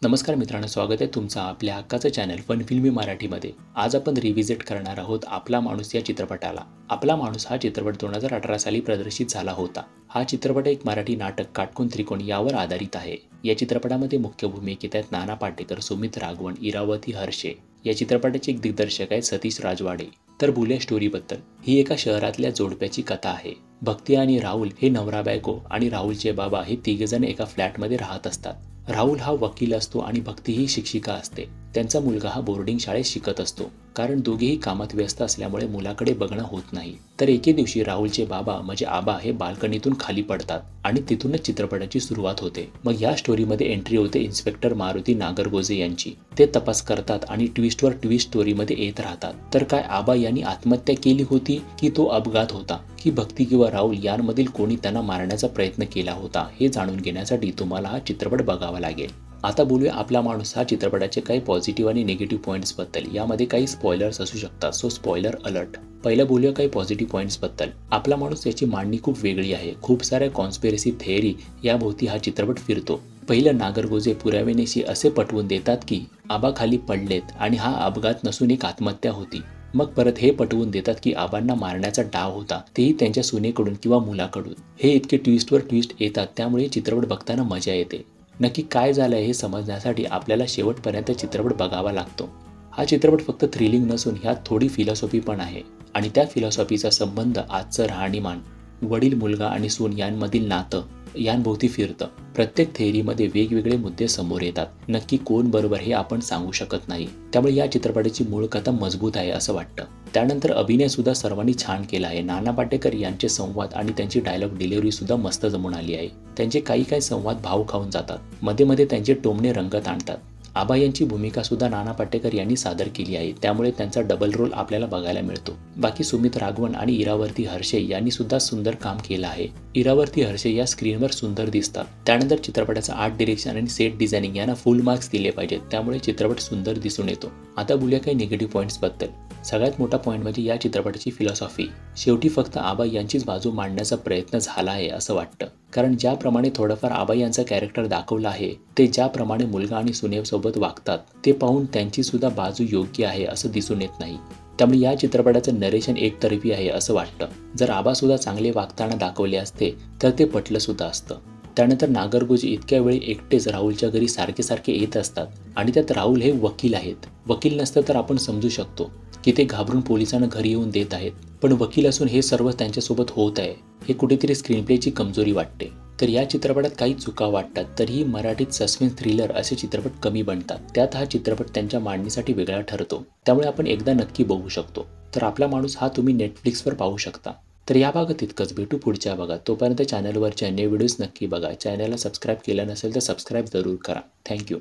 नमस्कार मित्रांनो, स्वागत आहे तुमचं आपल्या हक्काचं चॅनल फन फिल्मी मराठीमध्ये. आज आपण रिव्हिजिट करणार आहोत आपला माणूस या चित्रपटाला. आपला माणूस हा चित्रपट 2018 साली प्रदर्शित झाला होता. हा चित्रपट एक मराठी नाटक काटकोन त्रिकोण यावर आधारित आहे. या चित्रपटामध्ये मुख्य भूमिकेत आहेत नाना पाटेकर, सुमित राघवन, इरावती हर्षे. या चित्रपटाचे एक दिग्दर्शक आहेत सतीश राजवाडे. तर बोलूया स्टोरीबद्दल. ही एका शहरातल्या जोडप्याची कथा आहे. भक्ती आणि राहुल हे नवरा बायको आणि राहुलचे बाबा हे तिघेजण एका फ्लॅटमध्ये राहत असतात. राहुल हा वकील असतो आणि भक्ती ही शिक्षिका असते. त्यांचा मुलगा हा बोर्डिंग शाळेत शिकत असतो. कारण दोघेही कामात व्यस्त असल्यामुळे मुलाकडे बघणं होत नाही. तर एके दिवशी राहुलचे बाबा म्हणजे आबा हे बाल्कनीतून खाली पडतात आणि तिथूनच चित्रपटाची सुरुवात होते. मग या स्टोरीमध्ये एंट्री होते इन्स्पेक्टर मारुती नागरगोजे यांची. ते तपास करतात आणि ट्विस्टवर ट्विस्ट स्टोरीमध्ये येत राहतात. तर काय आबा यांनी आत्महत्या केली होती की तो अपघात होता, की भक्ती किंवा राहुल यांमधील कोणी त्यांना मारण्याचा प्रयत्न केला होता, हे जाणून घेण्यासाठी तुम्हाला हा चित्रपट बघावा लागेल. आता बोलूया आपला माणूस हा चित्रपटाचे काही पॉझिटिव्ह आणि निगेटिव्ह पॉईंट्स बद्दल. यामध्ये काही स्पॉयलर्स असू शकतात, सो स्पॉयलर अलर्ट. पहिलं बोलूया काही पॉझिटिव्ह पॉईंट्स बद्दल. आपला माणूस याची मांडणी खूप वेगळी आहे. खूप साऱ्या कॉन्स्पिरसी थेअरी याभोवती हा चित्रपट फिरतो. पहिलं नागरगोजे पुराव्यानेशी असे पटवून देतात की आबा खाली पडलेत आणि हा अपघात नसून एक आत्महत्या होती. मग परत हे पटवून देतात की आबांना मारण्याचा डाव होता, तेही त्यांच्या सुनेकडून किंवा मुलाकडून. हे इतके ट्विस्टवर ट्विस्ट येतात, त्यामुळे चित्रपट बघताना मजा येते. नक्की काय झालंय हे समजण्यासाठी आपल्याला शेवटपर्यंत चित्रपट बघावा लागतो. हा चित्रपट फक्त थ्रिलिंग नसून ह्यात थोडी फिलॉसॉफी पण आहे आणि त्या फिलॉसॉफीचा संबंध आजचं राहणीमान, वडील, मुलगा आणि सून यांमधील नातं यांभोवती फिरतं. प्रत्येक थेअरीमध्ये वेगवेगळे मुद्दे समोर येतात. नक्की कोण बरोबर हे आपण सांगू शकत नाही. त्यामुळे या चित्रपटाची मूळ कथा मजबूत आहे असं वाटतं. त्यानंतर अभिनय सुद्धा सर्वांनी छान केला आहे. नाना पाटेकर यांचे संवाद आणि त्यांची डायलॉग डिलिव्हरी सुद्धा मस्त जमून आली आहे. त्यांचे काही संवाद भाव खाऊन जातात. मध्ये मध्ये त्यांचे टोमणे रंगत आणतात. आबा यांची भूमिका सुद्धा नाना पाटेकर यांनी सादर केली आहे, त्यामुळे त्यांचा डबल रोल आपल्याला बघायला मिळतो. बाकी सुमित राघवन आणि इरावती हर्षे यांनी सुद्धा सुंदर काम केलं आहे. इरावती हर्षे या स्क्रीनवर सुंदर दिसतात. त्यानंतर चित्रपटाचा आर्ट डिरेक्शन आणि सेट डिझायनिंग यांना फुल मार्क्स दिले पाहिजेत, त्यामुळे चित्रपट सुंदर दिसून येतो. आता बोलूया काही निगेटिव्ह पॉईंट्स बद्दल. सगळ्यात मोठा पॉईंट म्हणजे या चित्रपटाची फिलॉसॉफी. शेवटी फक्त आबा यांचीच बाजू मांडण्याचा प्रयत्न झाला आहे असं वाटतं. कारण ज्याप्रमाणे थोडंफार आबा यांचा कॅरेक्टर दाखवलं आहे, ते ज्याप्रमाणे मुलगा आणि सुनेसोबत वागतात, ते पाहून त्यांची सुद्धा बाजू योग्य आहे असं दिसून येत नाही. त्यामुळे या चित्रपटाचं नरेशन एकतर्फी आहे असं वाटतं. जर आबा सुद्धा चांगले वागताना दाखवले असते तर ते पटलं सुद्धा असतं. त्यानंतर नागरगोजे इतक्या वेळी एकटेच राहुलच्या घरी सारखे सारखे येत असतात आणि त्यात राहुल हे वकील आहेत. वकील नसतं तर आपण समजू शकतो की ते घाबरून पोलिसांना घरी येऊन देत आहेत, पण वकील असून हे सर्व त्यांच्यासोबत होत आहे. हे कुठेतरी स्क्रीनप्लेची कमजोरी वाटते. तर या चित्रपटात काही चुका वाटतात, तरीही मराठीत सस्पेन्स थ्रिलर असे चित्रपट कमी बनतात. त्यात हा चित्रपट त्यांच्या मांडणीसाठी वेगळा ठरतो, त्यामुळे आपण एकदा नक्की बघू शकतो. तर आपला माणूस हा तुम्ही नेटफ्लिक्सवर पाहू शकता. तर या भागात इतकंच. भेटू पुढच्या भागात. तोपर्यंत चॅनलवरचे अन्य व्हिडिओज नक्की बघा. चॅनलला सबस्क्राईब केलं नसेल तर सबस्क्राईब जरूर करा. थँक्यू.